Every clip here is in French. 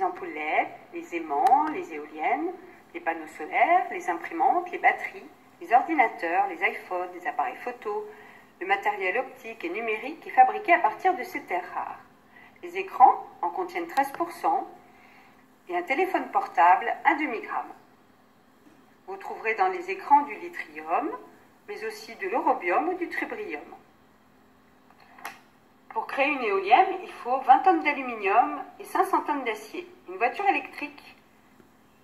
les ampoules LED, les aimants, les éoliennes, les panneaux solaires, les imprimantes, les batteries, les ordinateurs, les iPhones, les appareils photo, le matériel optique et numérique est fabriqué à partir de ces terres rares. Les écrans en contiennent 13% et un téléphone portable un demi-gramme. Vous trouverez dans les écrans du lithium, mais aussi de l'eurobium ou du trubrium. Pour créer une éolienne, il faut 20 tonnes d'aluminium et 500 tonnes d'acier. Une voiture électrique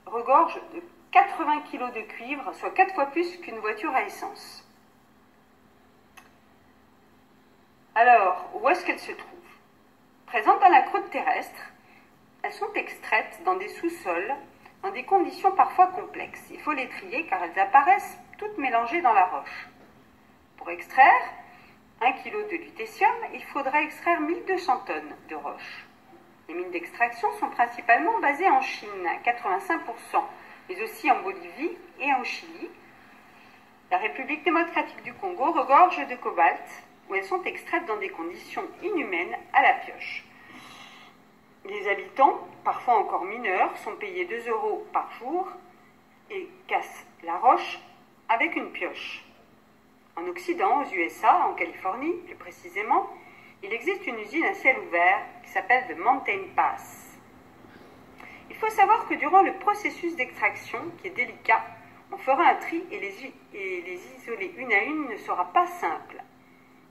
regorge de 80 kg de cuivre, soit 4 fois plus qu'une voiture à essence. Alors, où est-ce qu'elles se trouvent? Présentes dans la croûte terrestre, elles sont extraites dans des sous-sols, dans des conditions parfois complexes. Il faut les trier car elles apparaissent toutes mélangées dans la roche. Pour extraire 1 kg de lutécium, il faudra extraire 1200 tonnes de roche. Les mines d'extraction sont principalement basées en Chine, à 85%, mais aussi en Bolivie et en Chili. La République démocratique du Congo regorge de cobalt, où elles sont extraites dans des conditions inhumaines à la pioche. Les habitants, parfois encore mineurs, sont payés 2 € par jour et cassent la roche avec une pioche. En Occident, aux USA, en Californie plus précisément, il existe une usine à ciel ouvert qui s'appelle The Mountain Pass. Il faut savoir que durant le processus d'extraction, qui est délicat, on fera un tri et les isoler une à une ne sera pas simple.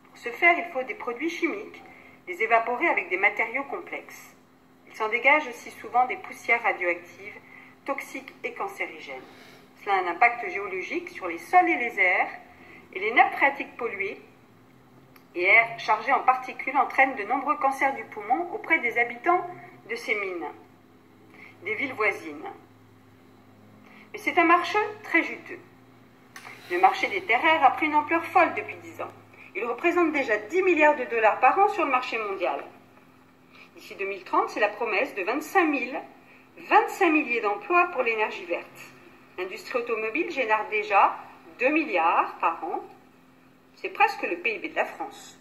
Pour ce faire, il faut des produits chimiques, les évaporer avec des matériaux complexes. Il s'en dégage aussi souvent des poussières radioactives, toxiques et cancérigènes. Cela a un impact géologique sur les sols et les airs, et les nappes phréatiques polluées et airs chargés en particules entraînent de nombreux cancers du poumon auprès des habitants de ces mines, des villes voisines. Mais c'est un marché très juteux. Le marché des terres rares a pris une ampleur folle depuis 10 ans. Il représente déjà 10 milliards de dollars par an sur le marché mondial. D'ici 2030, c'est la promesse de 25 milliers d'emplois pour l'énergie verte. L'industrie automobile génère déjà 2 milliards par an. C'est presque le PIB de la France.